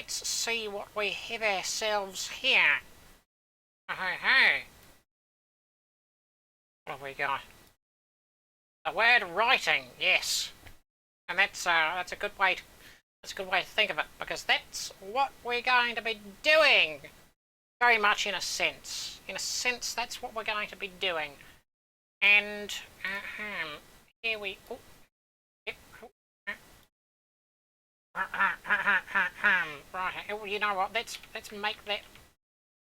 let's see what we have ourselves here. Hey. What have we got? The word writing, yes. And that's a good way to, think of it, because that's what we're going to be doing. Very much in a sense. In a sense, that's what we're going to be doing. And here we right, you know what, let's make that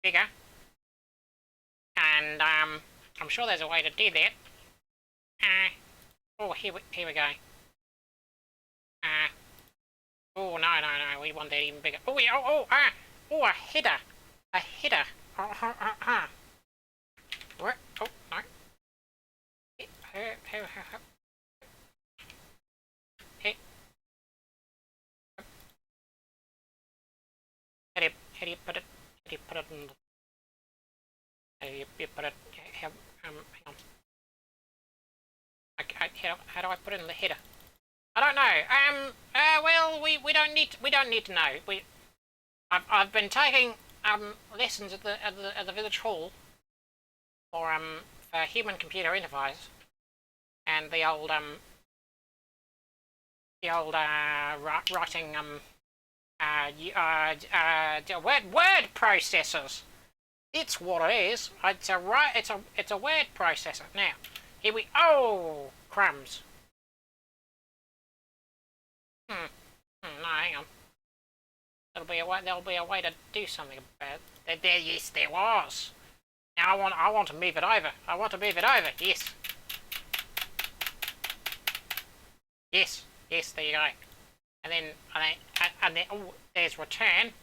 bigger. And I'm sure there's a way to do that. Oh, here we go. Oh, no, we want that even bigger. Oh, a header. A header. What? Oh, no. How do you put it? How do you put it in? How do you put it? Hang on. How do I put it in the header? I don't know. Well, we don't need to know. I've been taking lessons at the village hall for human computer interface, and the old writing word processors. It's what it is. It's a word processor. Now, here we. Oh, crumbs. No, hang on. There'll be a way to do something about it. Yes, there was. Now I want to move it over. I want to move it over. Yes. Yes. There you go. And then oh, there's return.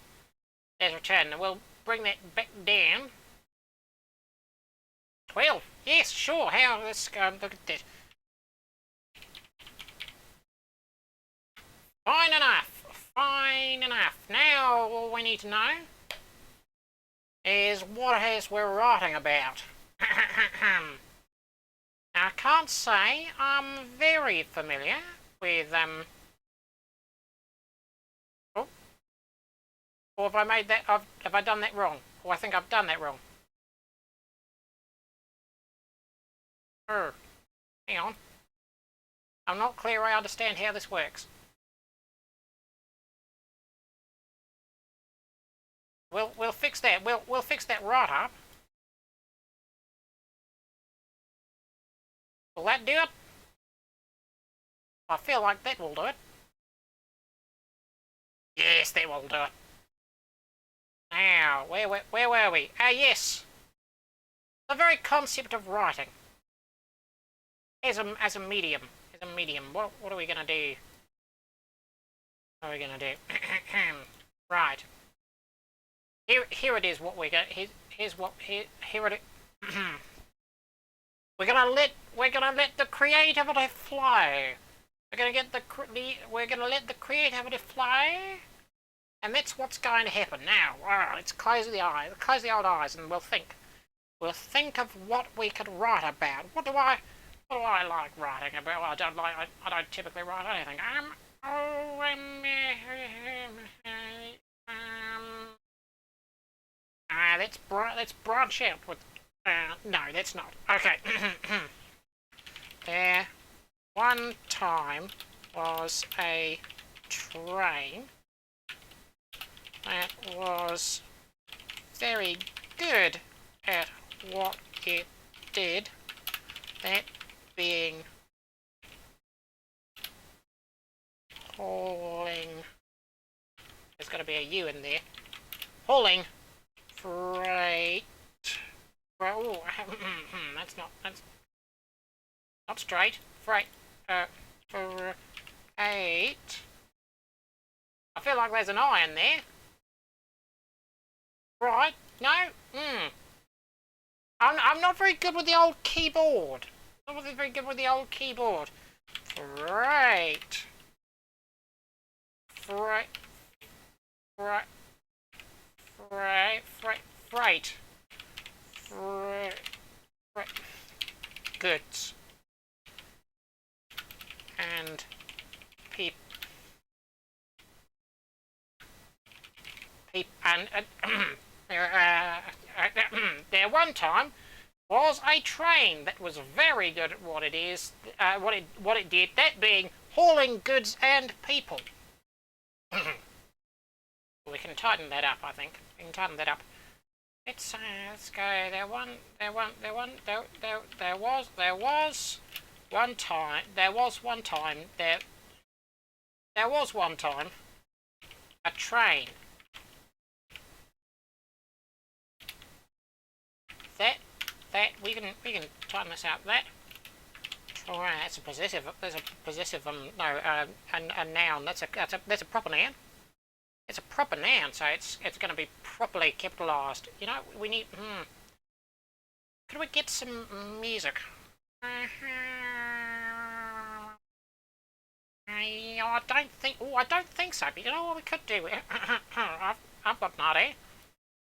There's return. And we'll bring that back down. 12. Yes, sure. Let's go and look at this. Fine enough. Now all we need to know is what it is we're writing about. Now I can't say I'm very familiar with oh, or have I made that? Have I done that wrong? Or I think I've done that wrong. Hang on. I'm not clear I understand how this works. We'll fix that. We'll fix that right up. Will that do it? I feel like that will do it. Yes, that will do it. Now, where were we? Yes. The very concept of writing as a medium. What are we gonna do? What are we gonna do? Right. Here it is. What we got. Here it is. We're gonna let the creativity flow. We're gonna let the creativity flow, and that's what's going to happen now. Let's close the old eyes, and we'll think. We'll think of what we could write about. What do I like writing about? I don't typically write anything. Let's branch out with. No, that's not. Okay. There one time was a train that was very good at what it did, that being hauling. There's got to be a U in there. Hauling freight. Oh, that's not straight. Freight. Freight. I feel like there's an I in there. Right? No? I'm not very good with the old keyboard. Freight. Goods and people. there one time was a train that was very good at what it is, what it did. That being hauling goods and people. We can tighten that up, I think. We can tighten that up. Let's go. There was one time a train that we can tighten this up. That that's a possessive. There's a possessive. No, a noun. That's a proper noun. It's a proper noun, so it's going to be properly capitalised. You know, we need. Could we get some music? I don't think. Oh, I don't think so. But you know what we could do? I've got an idea.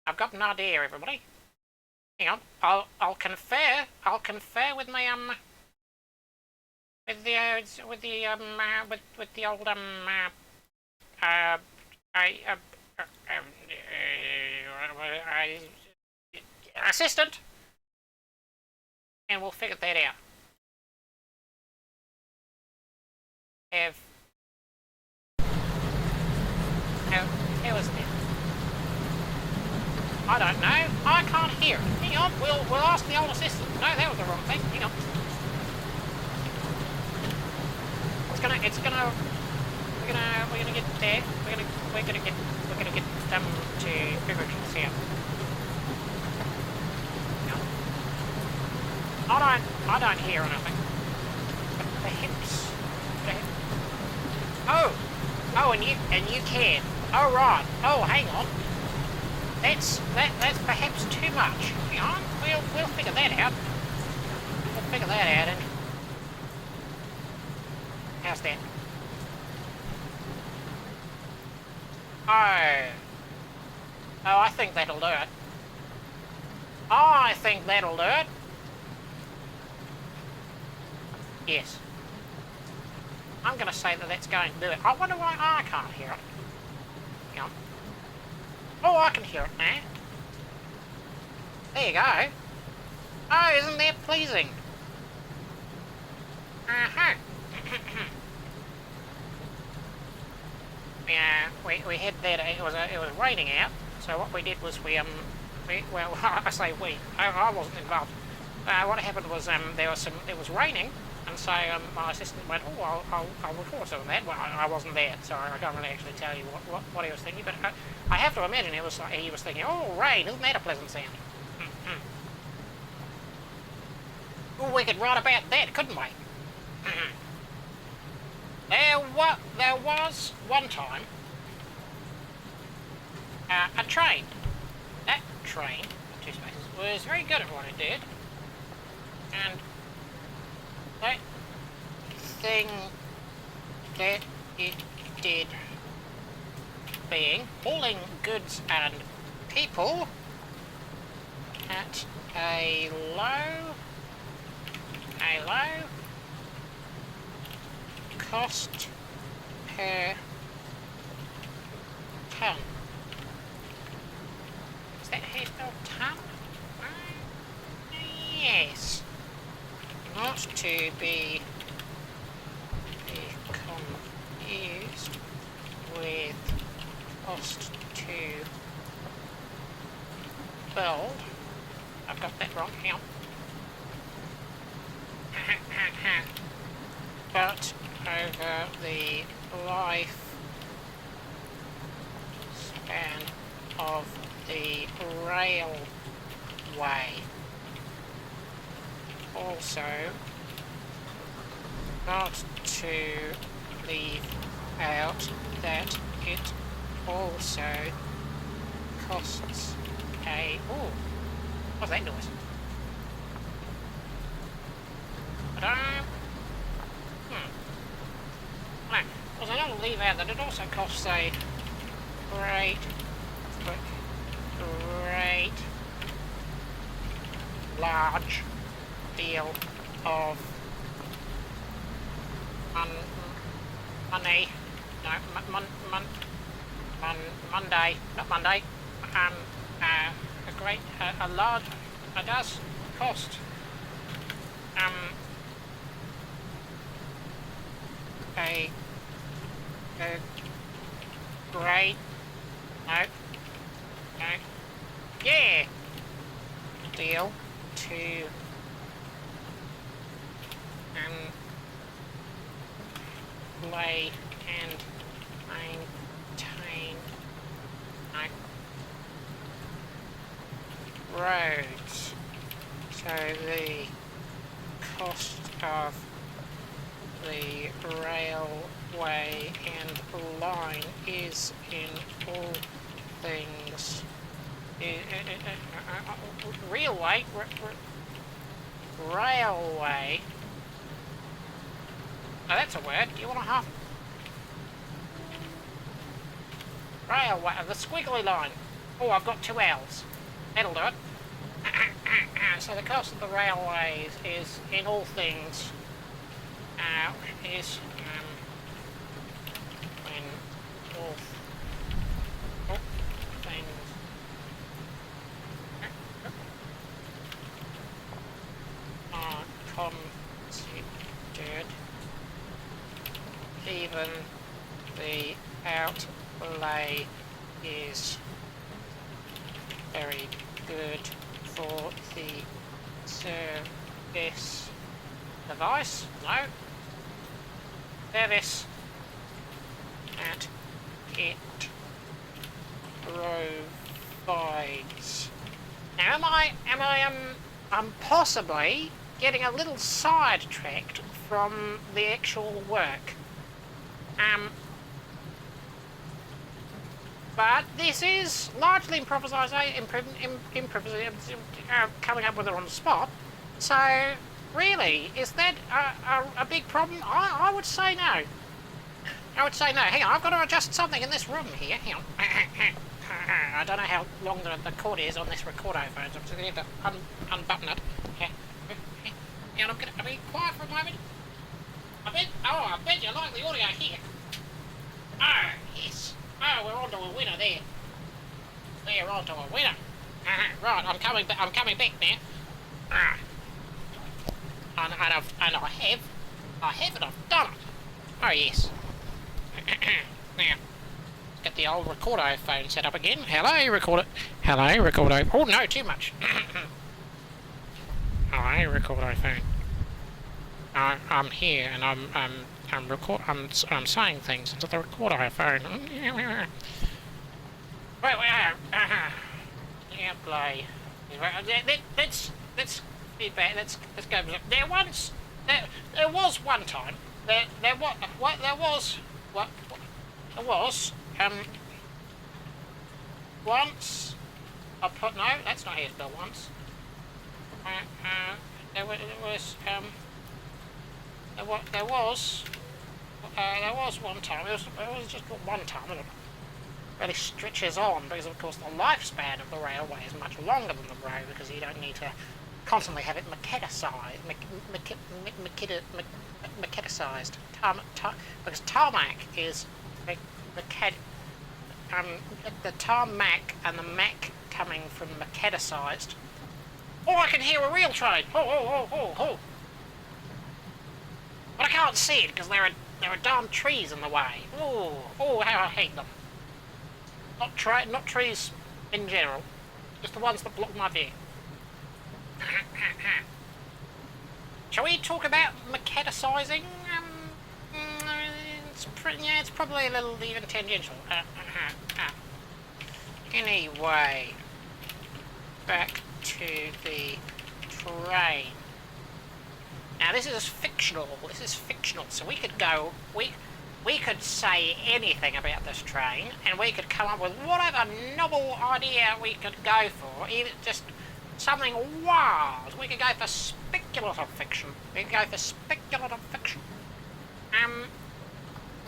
I've got an idea, everybody. Hang on. I'll confer with my with the old assistant, and we'll figure that out. How is that? I don't know. I can't hear it. Hang on. We'll ask the old assistant. No, that was the wrong thing. Hang on. We're gonna get there. We're gonna get them to figure this out. No. I don't hear anything. The hips. Oh, and you can. Oh right. Oh, hang on. That's perhaps too much. Hang on. We'll figure that out. We'll figure that out. And how's that? Oh, I think that'll do it. I think that'll do it. Yes. I'm going to say that that's going to do it. I wonder why I can't hear it. Hang on. Oh, I can hear it now. There you go. Oh, isn't that pleasing? Uh-huh. Yeah, we had that. It was raining out. So what we did was well, I say we. I wasn't involved. What happened was it was raining, and so my assistant went, oh, I'll record some of that. Well, I wasn't there, so I can't really actually tell you what he was thinking. But I have to imagine he was thinking, oh, rain, isn't that a pleasant sound? Oh, we could write about that, couldn't we? There was one time a train. That train, two spaces, was very good at what it did, and that thing that it did being hauling goods and people at a low cost per ton. Is that how you spell ton? Yes. Not to be confused with cost to build. I've got that wrong. Hang on. But over the life span of the railway. Also, not to leave out that it also costs a... Oh, what's that noise? No, because I don't leave out that it also costs a great large deal of money. No, Monday, not Monday. A large. It does cost. A great. No. Yeah. Deal to play and maintain roads. So the cost of the railway and line is in all things. Railway? Railway? Oh, that's a word. You want to have... Railway, the squiggly line. Oh, I've got 2 L's. That'll do it. So the cost of the railways is, in all things, is, when all things are considered, even the outlay is very good for the service. Device? No. Service that it provides. Now, I'm possibly getting a little sidetracked from the actual work. But this is largely improvisation, coming up with it on the spot. So, really, is that a big problem? I would say no. I would say no. Hang on, I've got to adjust something in this room here. Hang on. I don't know how long the cord is on this recorder phone, so I'm just going to have to unbutton it. And I'm going to be quiet for a moment. I bet you like the audio here. Oh, yes. Oh, we're on to a winner there. We're on to a winner. Right, I'm coming back now. And I have, and I've done it. Oh yes. Now, let's get the old recorder phone set up again. Hello, recorder. Oh no, too much. Hello, recorder phone. I'm here, and I'm saying things into the recorder phone. Right, yeah, play. Let's be back. Let's go. There was one time. There was once. I put no. That's not here. Spell once. There was one time. It was just one time. It really stretches on because, of course, the lifespan of the railway is much longer than the road because you don't need to constantly have it maqueticized. Because tarmac is the tarmac and the mac coming from maqueticized. Oh, I can hear a real train. Oh. But I can't see it because there are darn trees in the way. Oh, how I hate them. Not trees in general, just the ones that block my view. Shall we talk about maqueticizing? It's probably a little even tangential. Anyway, back to the train. Now this is fictional. So we could go. We could say anything about this train, and we could come up with whatever novel idea we could go for, even just something wild. We could go for speculative fiction.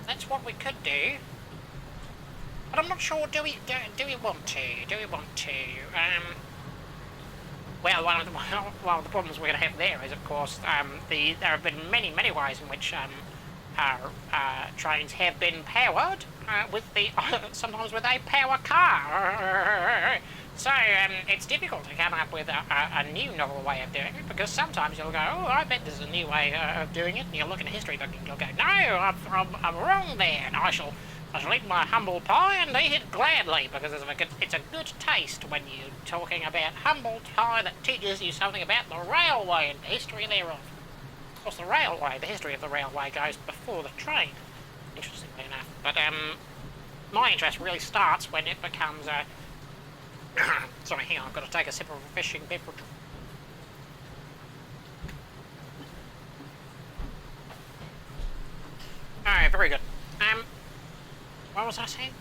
That's what we could do. But I'm not sure. Do we want to? Well, one of the problems we're going to have there is, of course, there have been many ways in which trains have been powered with the sometimes with a power car. So it's difficult to come up with a new novel way of doing it, because sometimes you'll go, oh, I bet there's a new way of doing it, and you'll look in a history book and you'll go, no, I'm wrong there, and I shall eat my humble pie and eat it gladly, because it's a good taste when you're talking about humble pie that teaches you something about the railway and the history thereof. Of course, the history of the railway goes before the train, interestingly enough. But my interest really starts when it becomes a... Sorry, hang on, I've got to take a sip of refreshing beverage. Alright, very good. What was I saying?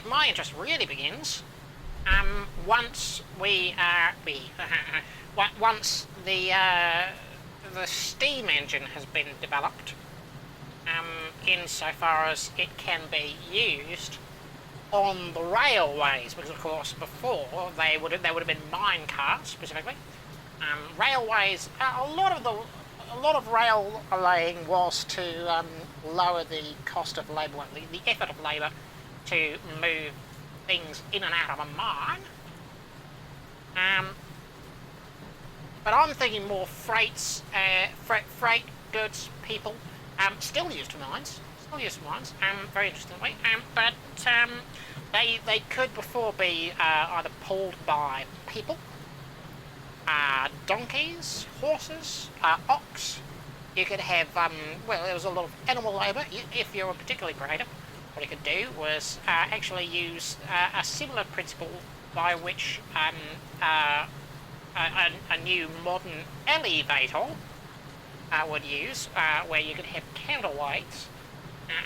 My interest really begins once once the steam engine has been developed, insofar as it can be used on the railways, because of course before they would have been mine carts specifically. Railways, a lot of rail laying was to lower the cost of labour, the effort of labour to move things in and out of a mine. But I'm thinking more freight goods, people, still used mines, very interestingly, but they could before be either pulled by people, donkeys, horses, ox. You could have, well, there was a lot of animal labour. If you were particularly creative, what you could do was actually use a similar principle by which a new modern elevator would use, where you could have counterweights,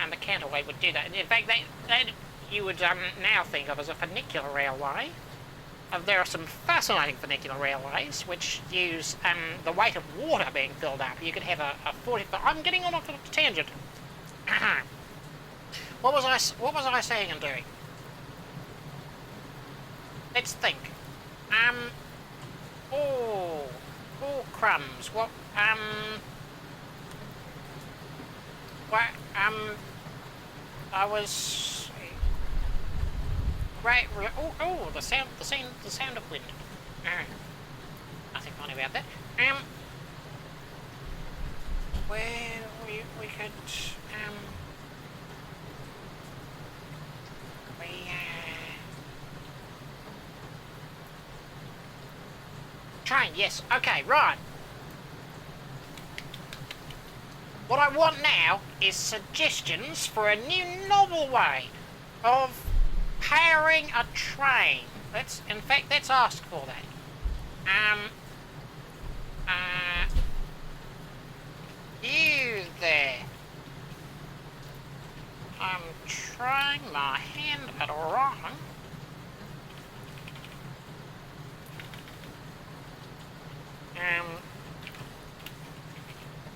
and the counterweight would do that. And in fact, that you would now think of as a funicular railway. There are some fascinating funicular railways which use the weight of water being filled up. You could have a 40... I'm getting on a tangent. What was I saying and doing? Let's think. Oh crumbs. What I was... Right, oh, the sound of wind. Nothing funny about that. Where we could, train, yes, okay, right. What I want now is suggestions for a new novel way of powering a train. Let's ask for that. You there. I'm trying my hand at wrong.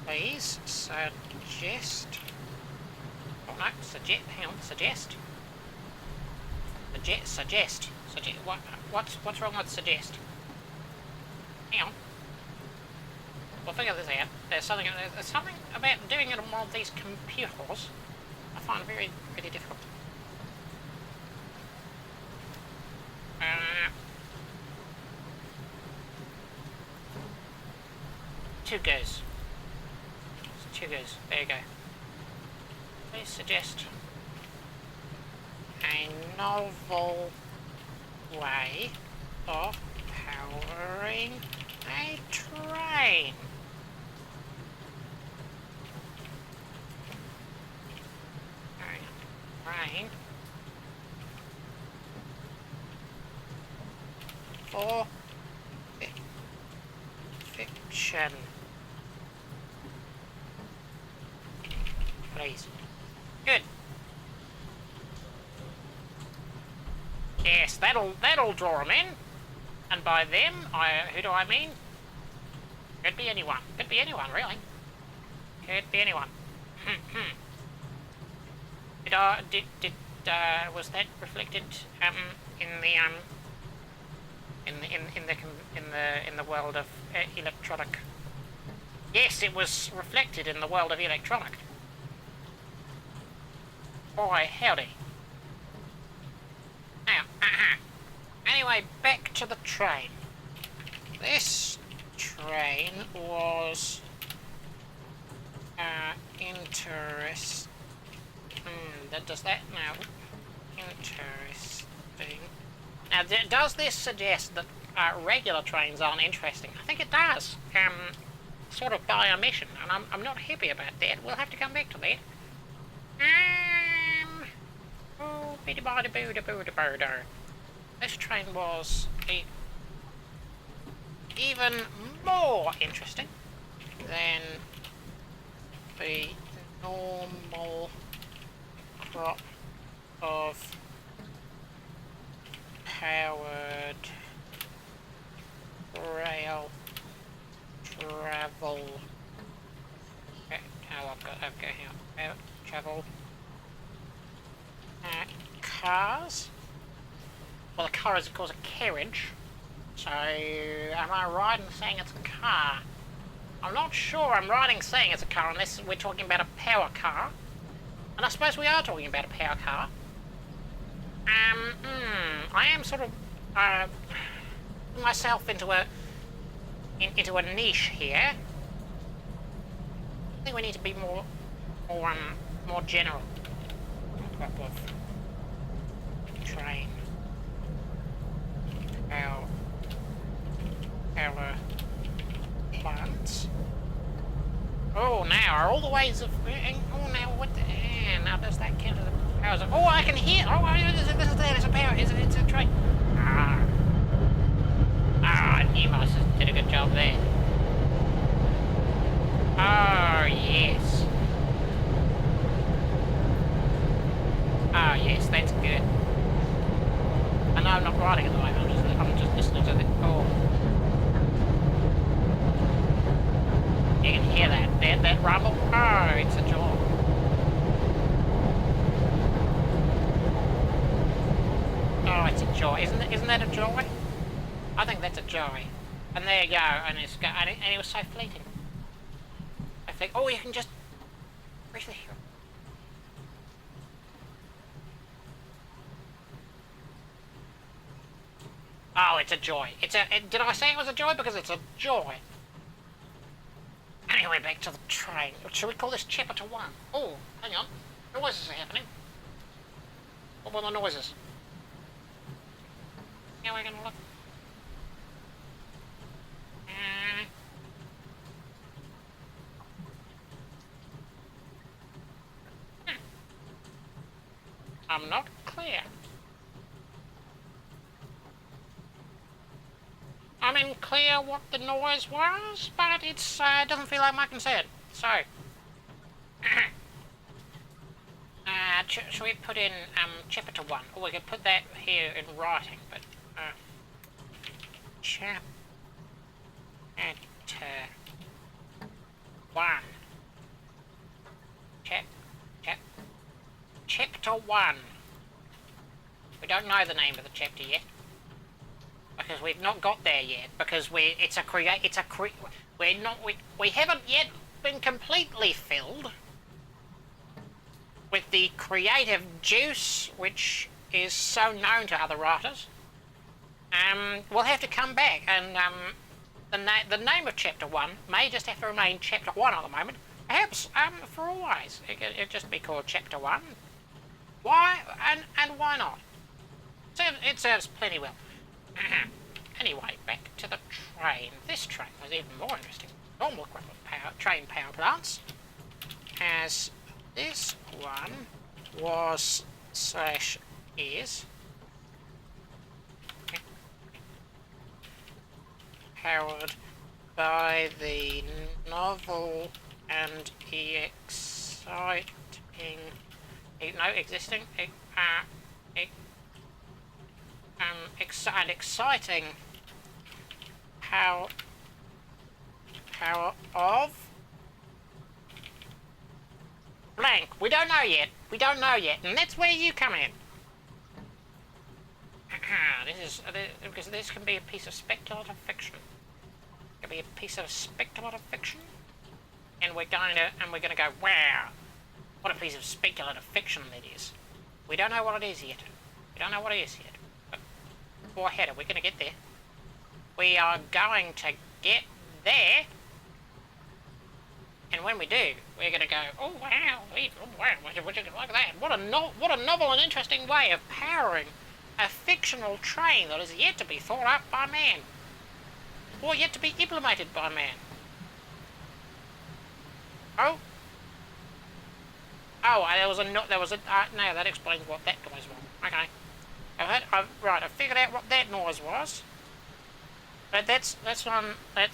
Please suggest. Oh no, hang on, suggest. Suggest. What's wrong with suggest? Hang on. We'll figure this out. There's something about doing it on one of these computers I find very, really difficult. Two goes. There you go. Please suggest a novel way of powering a train. Train for fiction. Please. Good. Yes, that'll draw them in. And by them, who do I mean? Could be anyone. Could be anyone, really. Could be anyone. Was that reflected in the world of Yes, it was reflected in the world of electronic. Boy, howdy. Now, anyway, back to the train. This train was interesting. Does that now? Interesting. Now, does this suggest that regular trains aren't interesting? I think it does. Sort of by omission, and I'm not happy about that. We'll have to come back to that. Oh, bitty body boo da boo da boo da. This train was even more interesting than the normal crop of powered rail travel. I've got here. Travel. Cars. Well, a car is of course a carriage. So, am I right in saying it's a car? I'm not sure I'm right in saying it's a car unless we're talking about a power car. And I suppose we are talking about a power car. I am sort of putting myself into a niche here. I think we need to be more general. Couple of train power plants. Oh, now are all the ways of. Oh, now what? Now does that count as a power zone? Oh, I can hear. Oh, this is there. It's a power. It's a train. Nemos did a good job there. Oh yes. Oh yes, that's good. I know I'm not writing at the moment. I'm just listening to the. Oh. You can hear that rumble. Oh, it's a joy. Oh, it's a joy. Isn't that a joy? I think that's a joy. And there you go. And it was so fleeting. I think. Oh, you can just briefly hear it. Oh, it's a joy. Did I say it was a joy? Because it's a joy. Anyway, back to the train. Should we call this chapter 1? Oh, hang on. Noises are happening. What were the noises? Now we're gonna look. I'm not clear. I'm unclear what the noise was, but it's doesn't feel like my concern. So, should we put in chapter 1? Or we could put that here in writing, but chapter 1. Chapter 1. We don't know the name of the chapter yet. Because we've not got there yet. Because we haven't yet been completely filled with the creative juice which is so known to other writers. We'll have to come back and the name of chapter 1 may just have to remain chapter 1 at the moment. Perhaps for always. It'll just be called chapter 1. Why and why not? It serves plenty well. Anyway, back to the train. This train was even more interesting. Normal equipment train power plants. As this one was / is powered by the novel and exciting power of blank. We don't know yet, and that's where you come in. Because this can be a piece of speculative fiction. It can be a piece of speculative fiction. and we're going to go, wow, what a piece of speculative fiction that is. We don't know what it is yet. We don't know what it is yet. But go ahead, we're going to get there. We are going to get there. And when we do, we're going to go, oh wow, would you like that? What a novel and interesting way of powering a fictional train that is yet to be thought up by man. Or yet to be implemented by man. Oh, no, that explains what that noise was. Okay. I figured out what that noise was. But that's not an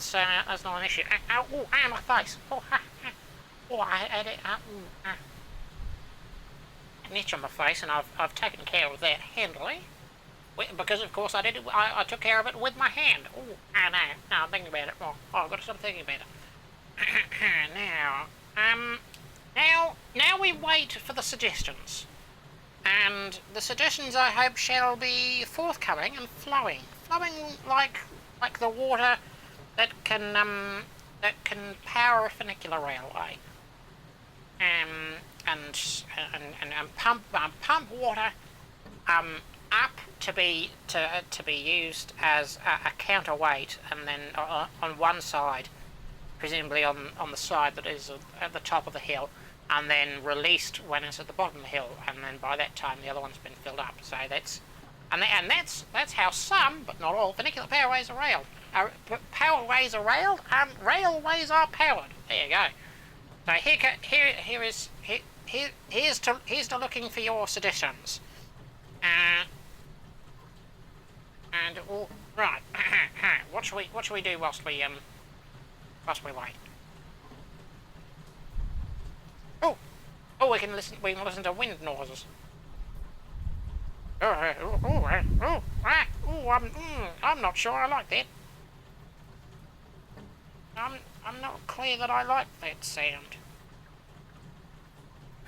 issue. Oh, my face. Oh, I had an itch on my face, and I've taken care of that handily. Because of course I took care of it with my hand. Oh, no, I'm thinking about it. Oh, I've got to stop thinking about it. Now we wait for the suggestions. And the suggestions, I hope, shall be forthcoming and flowing like the water that can power a funicular railway. And pump water up to be used as a counterweight, and then on one side, presumably on the side that is at the top of the hill, and then released when it's at the bottom of the hill, and then by that time the other one's been filled up. So that's how some, but not all, funicular powerways are railed. Powerways are railed. Railways are powered. There you go. So here's to looking for your suggestions. And all right. What shall we do whilst we wait? Oh, we can listen to wind noises. I'm not sure I like that. I'm not clear that I like that sound.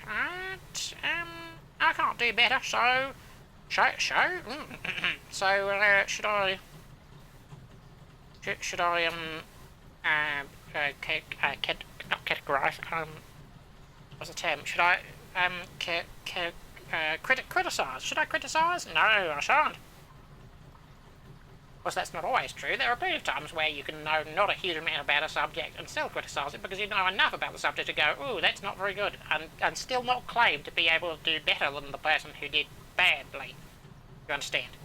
But I can't do better. So show. So should I not categorize? What's the term? Should I criticize? Should I criticize? No, I shan't. Of course, that's not always true. There are plenty of times where you can know not a huge amount about a subject and still criticise it because you know enough about the subject to go, ooh, that's not very good, and still not claim to be able to do better than the person who did badly. You understand?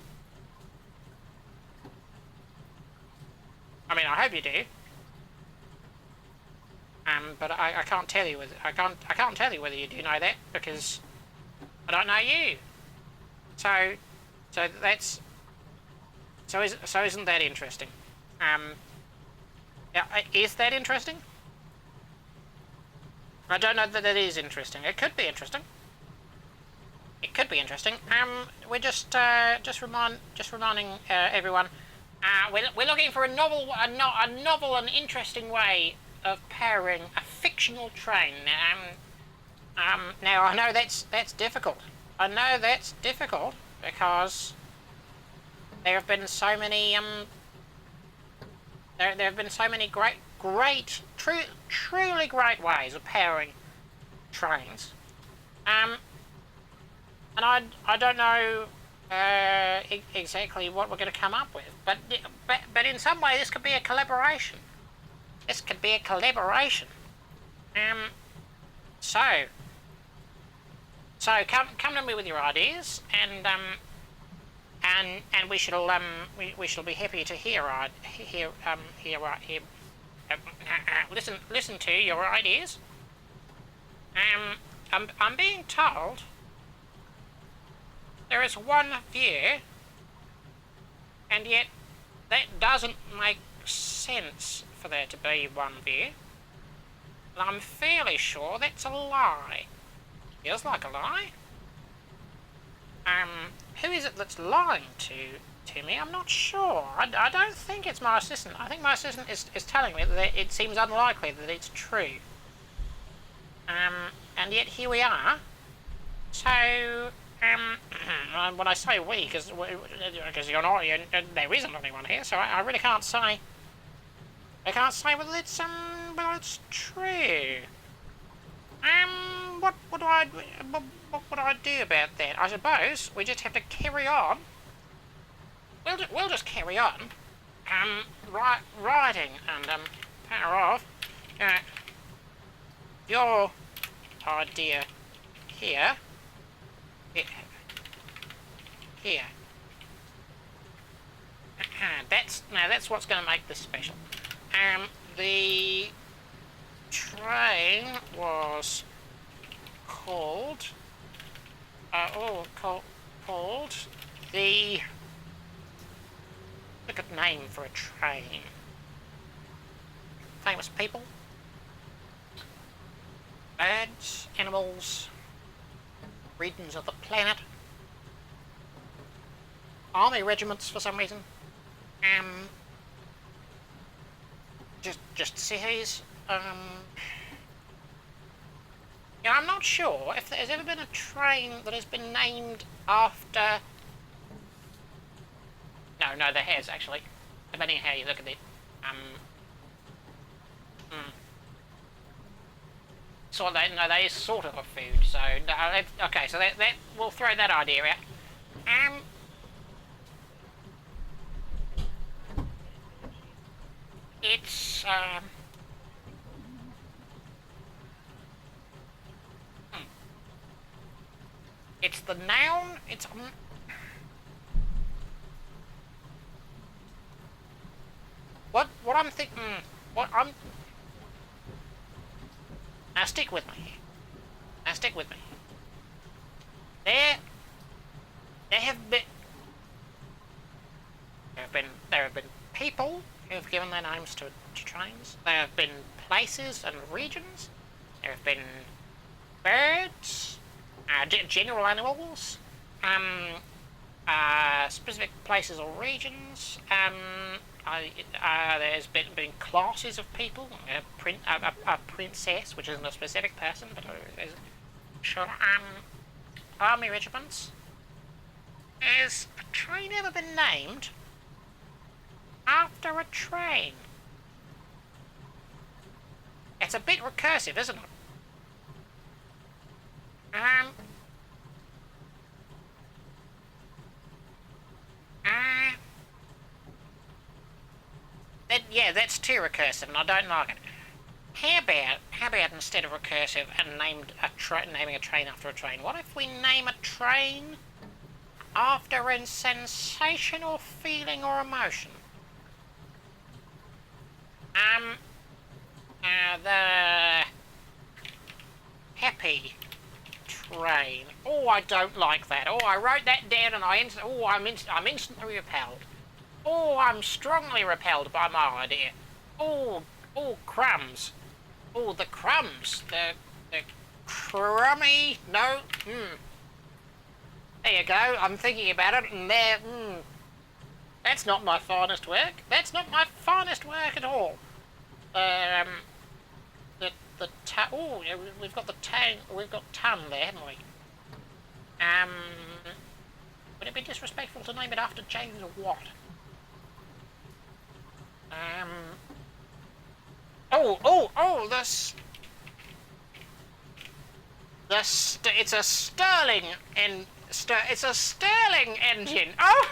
I mean, I hope you do. But I can't tell you I can't tell you whether you do know that because I don't know you. So that's. So isn't that interesting? Is that interesting? I don't know that it is interesting. It could be interesting. It could be interesting. We're just reminding everyone. We're looking for a novel and interesting way of powering a fictional train. Now I know that's difficult. I know that's difficult because. There have been so many there have been so many truly great ways of powering trains, and I don't know exactly what we're going to come up with, but in some way this could be a collaboration. This could be a collaboration. So come to me with your ideas, and we shall be happy to hear listen to your ideas. I'm being told there is one view, and yet that doesn't make sense for there to be one view. And I'm fairly sure that's a lie. Feels like a lie. Who is it that's lying to me? I'm not sure. I don't think it's my assistant. I think my assistant is telling me that it seems unlikely that it's true. And yet here we are. So, when I say we, because you're not, there isn't anyone here, so I really can't say. I can't say whether it's well, it's true. What would I do about that? I suppose we just have to carry on. We'll just carry on. Writing and power off. Your idea here. Here. That's what's going to make this special. The train was called the, look at name for a train. Famous people, birds, animals, regions of the planet, army regiments for some reason, just cities. Yeah, I'm not sure if there's ever been a train that has been named after... No, there has, actually. Depending on how you look at it. So, that is sort of a food, so... okay, so that we'll throw that idea out. It's, it's the noun, it's... What I'm thinking... Now stick with me. There have been people who have given their names to trains. There have been places and regions. There have been birds, general animals, specific places or regions. There's been classes of people. A princess, which isn't a specific person, but sure. Army regiments. Has a train ever been named after a train? It's a bit recursive, isn't it? Yeah, that's too recursive, and I don't like it. How about instead of recursive and naming a train after a train, what if we name a train after a sensation or feeling or emotion? The happy train. Oh, I don't like that. Oh, I wrote that down and I'm instantly repelled. Oh, I'm strongly repelled by my idea. Oh, crumbs. Oh, the crumbs. The crummy. No. There you go. I'm thinking about it, and there. That's not my finest work. That's not my finest work at all. We've got the tang. We've got ton there, haven't we? Would it be disrespectful to name it after James or what? It's a Sterling it's a Sterling engine. Oh.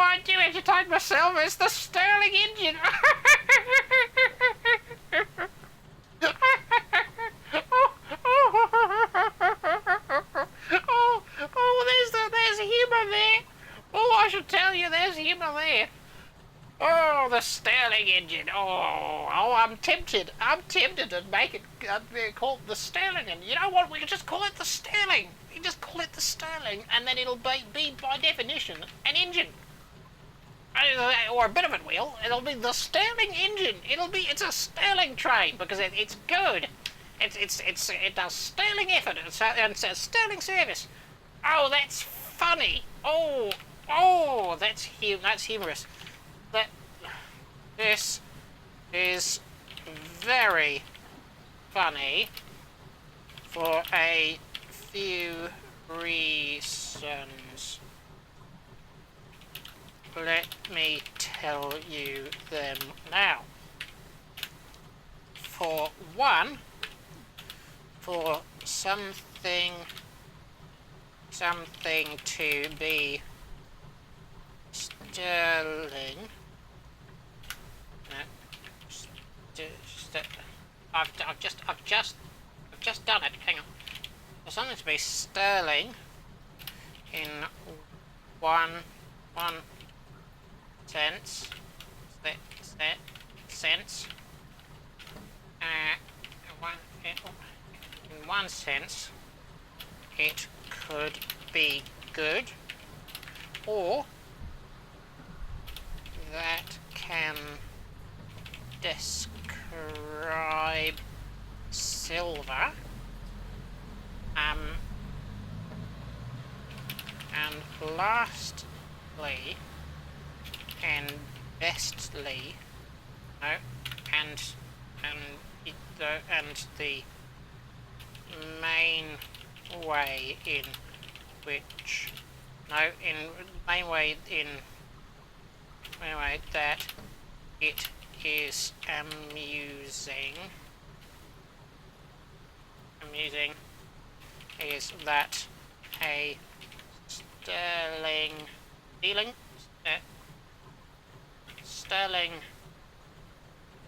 I do entertain myself. It's the Sterling engine. There's humour there. Oh, I should tell you, there's humour there. Oh, the Sterling engine. Oh, I'm tempted. I'm tempted to make it called the Sterling. And you know what? We could just call it the Sterling. We can just call it the Sterling, and then it'll be by definition an engine. Or a bit of it will. It'll be the Sterling engine. It's a Sterling train because it's good. It does sterling effort. It's a sterling service. Oh, that's funny. Oh, that's humorous. This is very funny for a few reasons. Let me tell you them now. For one, for something to be sterling. I've just done it. Hang on. For something to be sterling in one sense. In one sense, it could be good, or that can describe silver, and lastly, and bestly, no, and the main way in which, no, in main way that it is amusing is that a sterling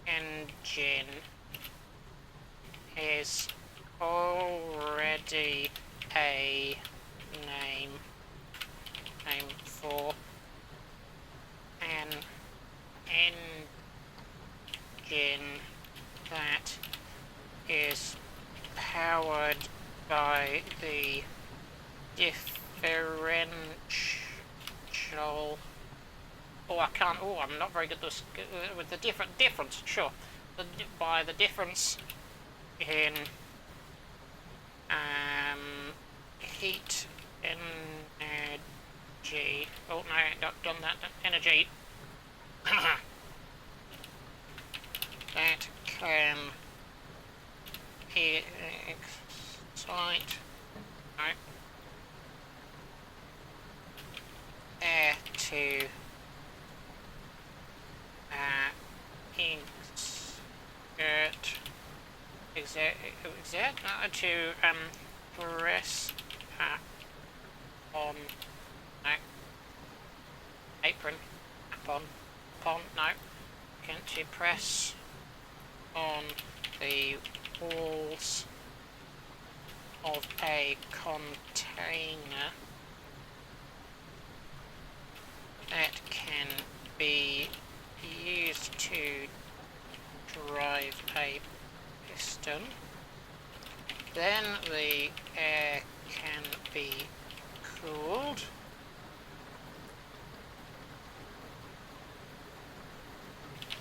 engine is already a name for an engine that is powered by the differential. Oh, I can't. Oh, I'm not very good with the difference. Sure, by the difference in heat energy. Oh no, not done that. Energy that can excite air to exert to press on apron upon no, to press on the walls of a container that can be used to drive a piston. Then the air can be cooled.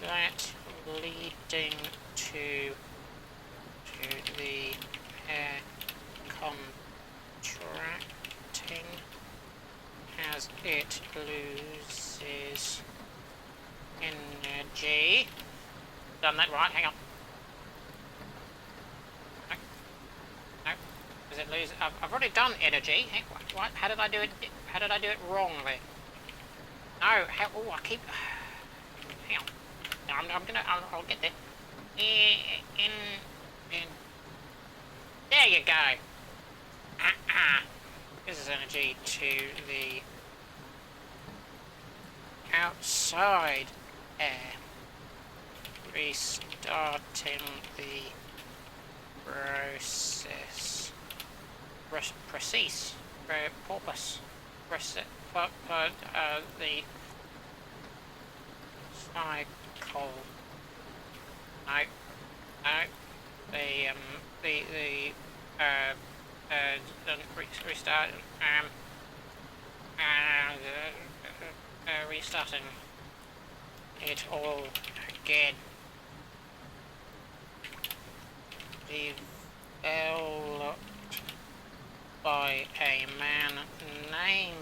That leading to the air contracting as it loses energy. Done that right, hang on. No. Does it lose? I've already done energy. What? How did I do it? How did I do it wrongly? No, oh, I keep... Hang on. No, I'll get there. There you go. This is energy to the outside air. Restarting the process. Porpoise. The cycle. Restart. Restarting it all again. Developed by a man named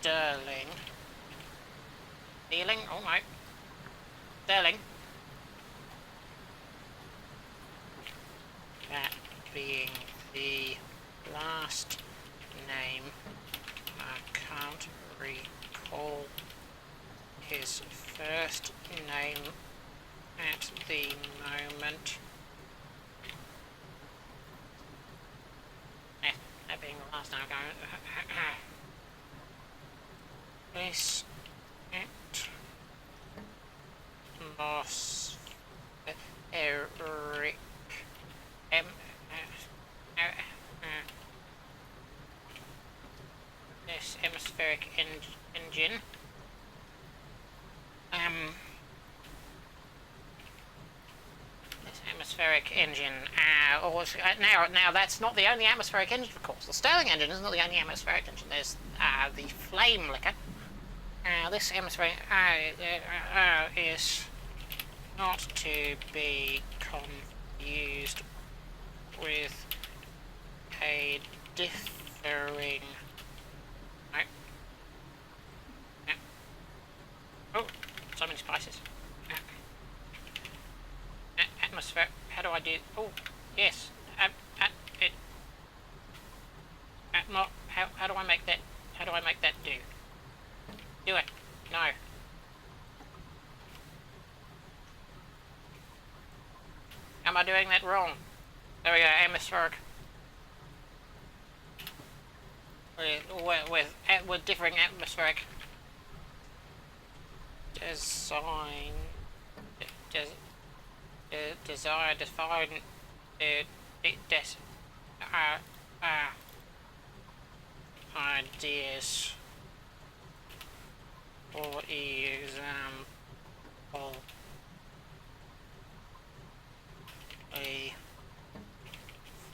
Sterling. Oh no. Sterling. being the last name. I can't recall his first name at the moment. That being the last name, I'm going. This atmospheric this atmospheric engine. This atmospheric engine. Now that's not the only atmospheric engine, of course. The Stirling engine is not the only atmospheric engine. There's the flame liquor. This atmospheric is not to be confused with a differing. Oh, so many spices. Atmosphere. How do I do? Oh, yes. How do I make that? How do I make that do? Do it. No. Am I doing that wrong? There we go. Atmospheric. With differing atmospheric design. Desire, define, ideas. For example, a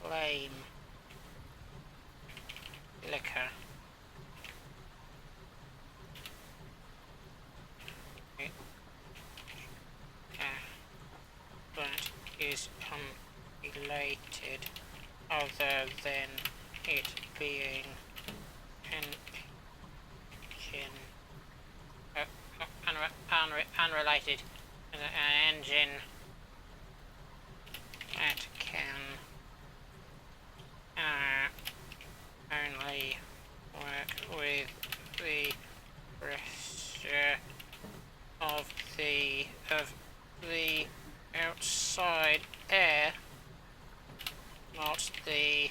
flame liquor. That is unrelated, other than it being an engine. Unrelated, an engine that can only work with the pressure of the outside air, not the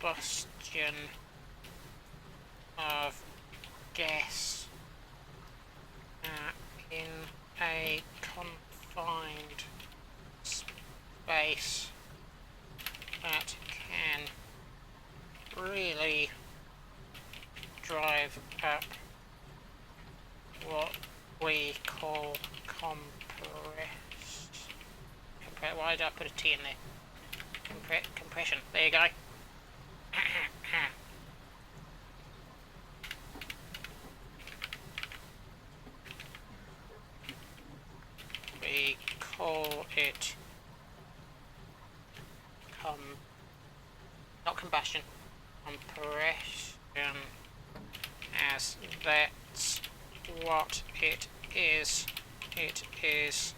combustion of gas in a confined space that can really drive up what we call why did I put a T in there? Compression. There you go. We call it not combustion, compression, as that's what it is. It is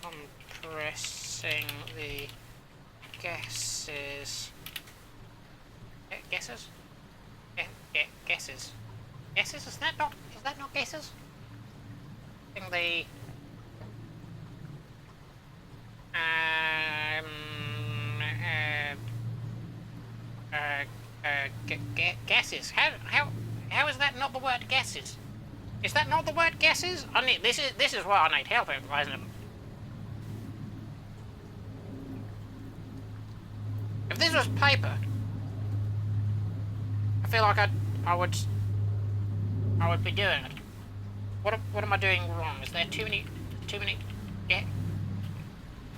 compressing the gases. Gases? Gases. Gases? Is that not gases? I think the gases. How is that not the word gases? Is that not the word gases? I need this is where I need help improvising them. If this was paper, I feel like I would be doing it. What am I doing wrong? Is there too many? Yeah.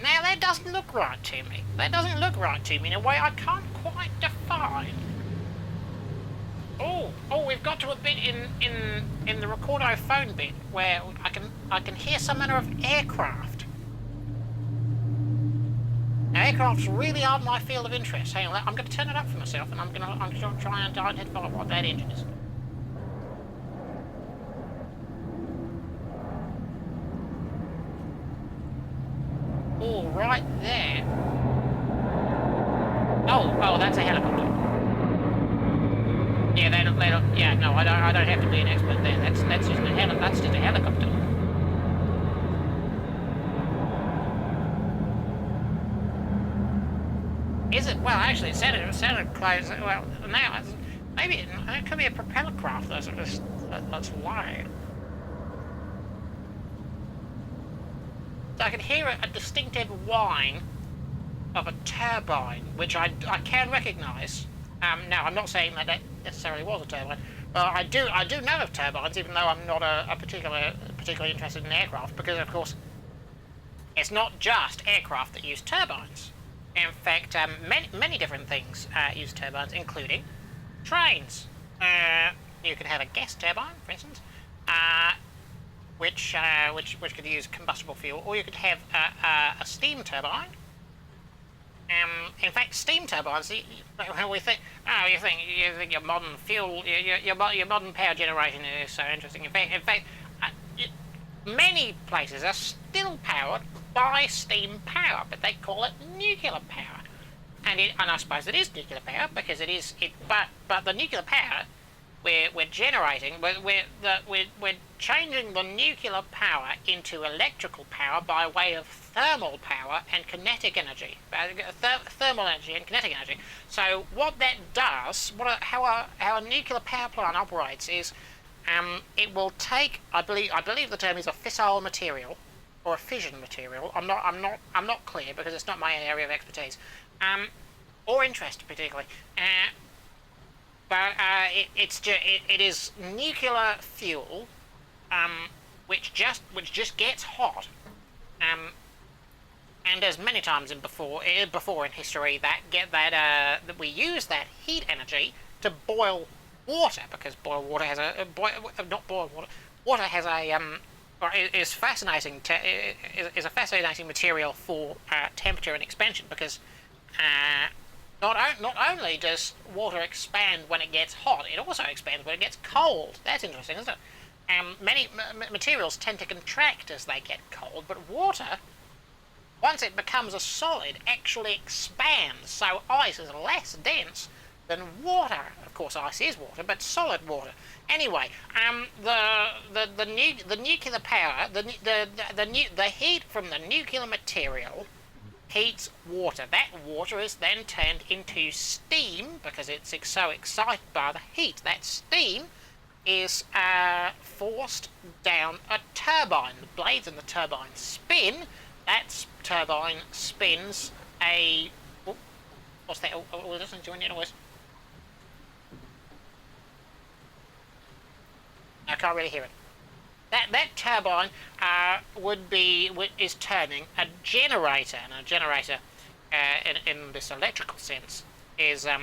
Now that doesn't look right to me. That doesn't look right to me in a way I can't quite define. Oh, we've got to a bit in the Recordo phone bit where I can hear some manner of aircraft. Now, aircrafts really aren't my field of interest. Hang on, I'm going to turn it up for myself, and I'm going to try and identify what that engine is. Oh, helicopter. Yeah, they don't. Yeah, no, I don't have to be an expert there. That's just a helicopter. Is it? Well, actually, it sounded close. Well, now maybe it could be a propeller craft that's lying. So I can hear a distinctive whine of a turbine, which I can recognise. Now, I'm not saying that necessarily was a turbine, but I do know of turbines, even though I'm not particularly interested in aircraft, because of course it's not just aircraft that use turbines. In fact, many different things use turbines, including trains. You could have a gas turbine, for instance, which could use combustible fuel, or you could have a steam turbine. In fact, steam turbines. You think your modern fuel, your modern power generation is so interesting. In fact, many places are still powered by steam power, but they call it nuclear power. And I suppose it is nuclear power because it is. But the nuclear power we're generating, we're changing the nuclear power into electrical power by way of thermal power and kinetic energy. Thermal energy and kinetic energy. So what that does, how a nuclear power plant operates is, it will take, I believe the term is a fissile material or a fission material. I'm not clear because it's not my area of expertise, or interest particularly. But it is nuclear fuel, which just gets hot, and as many times before in history that we use that heat energy to boil water, because water has a is fascinating is a fascinating material for temperature and expansion, because not only does water expand when it gets hot, it also expands when it gets cold. That's interesting, isn't it? Many materials tend to contract as they get cold, but water, once it becomes a solid, actually expands. So ice is less dense than water. Of course, ice is water, but solid water. Anyway, the nuclear power, the heat from the nuclear material heats water. That water is then turned into steam because it's so excited by the heat. That steam is forced down a turbine. The blades in the turbine spin. That turbine spins a... Oh, what's that? We're listening to a noise. I can't really hear it. That turbine is turning a generator, and a generator, in this electrical sense, is a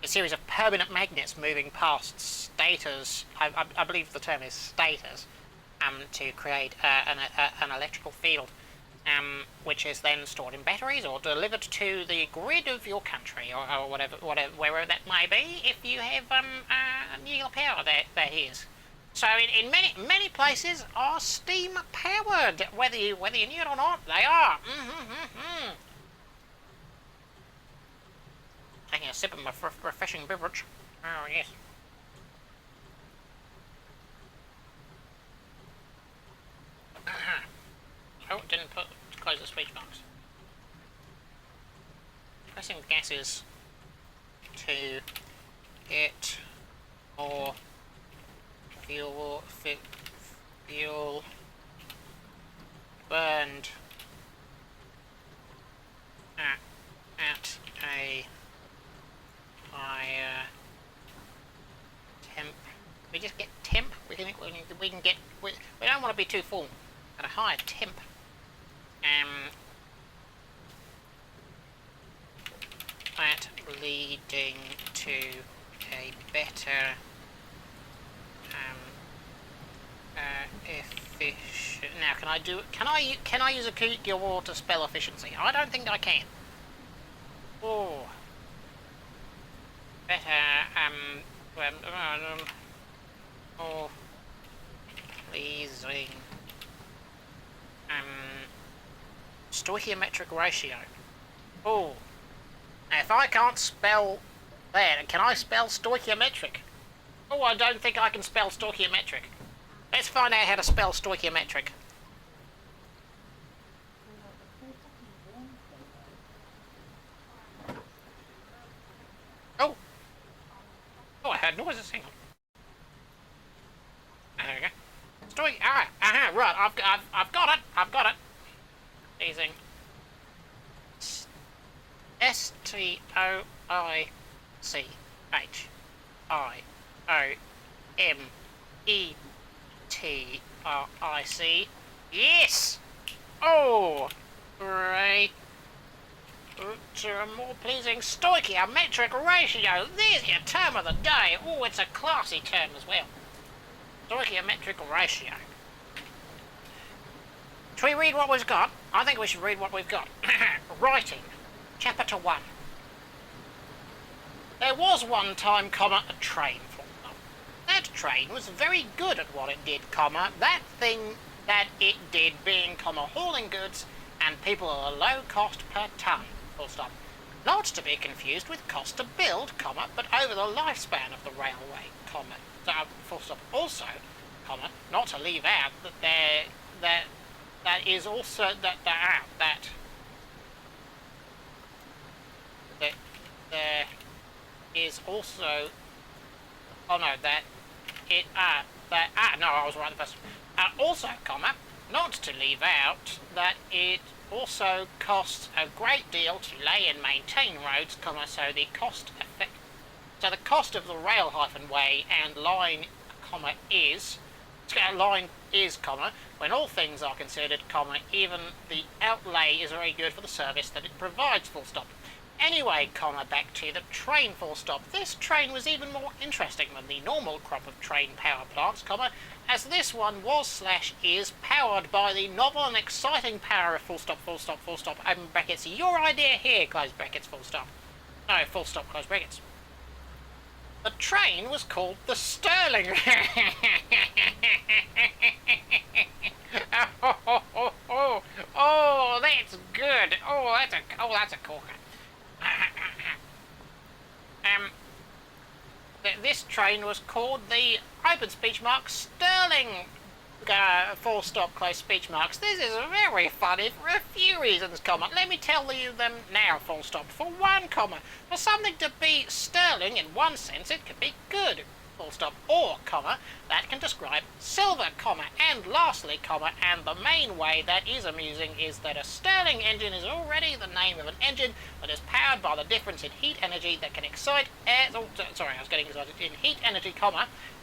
series of permanent magnets moving past stators. I believe the term is stators, to create an electrical field, which is then stored in batteries or delivered to the grid of your country, or whatever, wherever that may be, if you have nuclear power that is. So in many places are steam powered, whether you knew it or not, they are. Taking a sip of my refreshing beverage. Oh yes. Oh, didn't close the speech box. Pressing the gases to get more fuel burned at a higher temp. We just get temp. We can get. We don't want to be too full. At a higher temp. That leading to a better efficient. Now, can I use a keyword to spell efficiency? I don't think I can. Oh, better more pleasing stoichiometric ratio. Oh, If I can't spell that, can I spell stoichiometric? Oh, I don't think I can spell stoichiometric. Let's find out how to spell stoichiometric. Oh! Oh, I heard noises. Hang on. There we go. Right. I've got it. I've got it. Easing. STOICHIOMETRIC. Yes! Oh! Great. To a more pleasing stoichiometric ratio. There's your term of the day. Oh, it's a classy term as well. Stoichiometric ratio. Should we read what we've got? I think we should read what we've got. Writing. Chapter 1. There was one time, a train formed up. That train was very good at what it did, that thing that it did being, hauling goods and people at a low cost per ton, full stop. Not to be confused with cost to build, but over the lifespan of the railway, full stop. Also, not to leave out that there is also there is also no, I was right the first. Also, not to leave out that it also costs a great deal to lay and maintain roads, so the cost of the rail-way and line, is when all things are considered, even the outlay is very good for the service that it provides, full stop. Anyway, back to the train, full stop. This train was even more interesting than the normal crop of train power plants, as this one was/is powered by the novel and exciting power of full stop, open brackets, your idea here, close brackets, full stop. No, full stop, close brackets. The train was called the Sterling. Oh, that's good. That's a corker. This train was called the open speech marks Sterling. Full stop, close speech marks. This is very funny for a few reasons, Let me tell you them now, full stop. For one, for something to be sterling in one sense, it can be good, full stop, or, that can describe silver, and lastly, and the main way that is amusing is that a Stirling engine is already the name of an engine that is powered by the difference in heat energy that can excite air, in heat energy,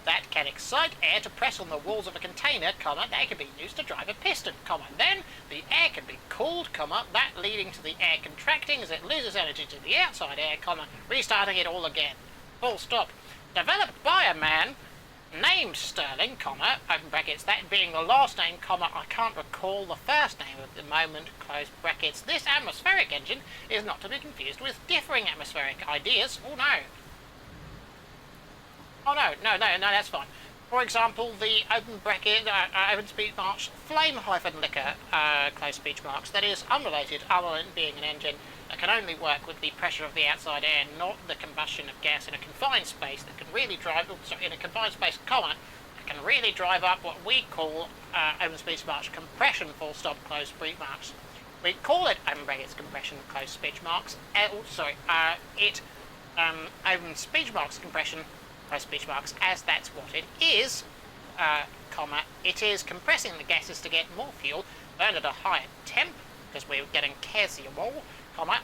that can excite air to press on the walls of a container, that can be used to drive a piston, then the air can be cooled, that leading to the air contracting as it loses energy to the outside air, restarting it all again, full stop. Developed by a man named Sterling, open brackets, that being the last name, I can't recall the first name at the moment, close brackets. This atmospheric engine is not to be confused with differing atmospheric ideas. Oh no, that's fine. For example, the open bracket, open speech marks, flame-liquor, close speech marks, that is unrelated other than being an engine that can only work with the pressure of the outside air, not the combustion of gas in a confined space that can really drive, in a confined space, that can really drive up what we call, open speech marks, compression, full stop, close speech marks. We call it, open brackets, compression, close speech marks, open speech marks, compression, close speech marks, as that's what it is, it is compressing the gases to get more fuel burned at a higher temp, because we're getting casual,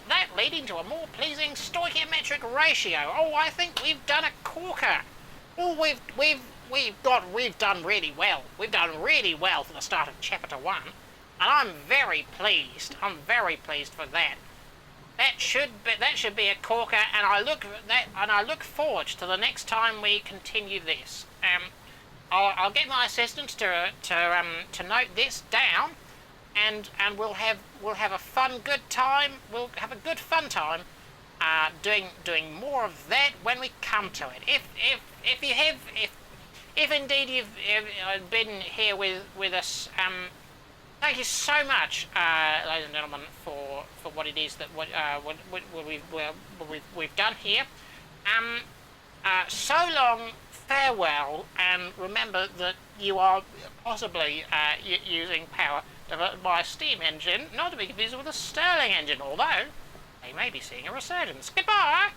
that leading to a more pleasing stoichiometric ratio. Oh, I think we've done a corker. Oh, we've done really well. We've done really well for the start of chapter 1, and I'm very pleased. I'm very pleased for that. That should be a corker, and I look forward to the next time we continue this. I'll get my assistants to note this down, and we'll have a good fun time doing more of that when we come to it. If indeed you've been here with us Thank you so much, ladies and gentlemen, for what it is that we've done here. So long, farewell, and remember that you are possibly using power diverted by a steam engine, not to be confused with a Stirling engine, although they may be seeing a resurgence. Goodbye!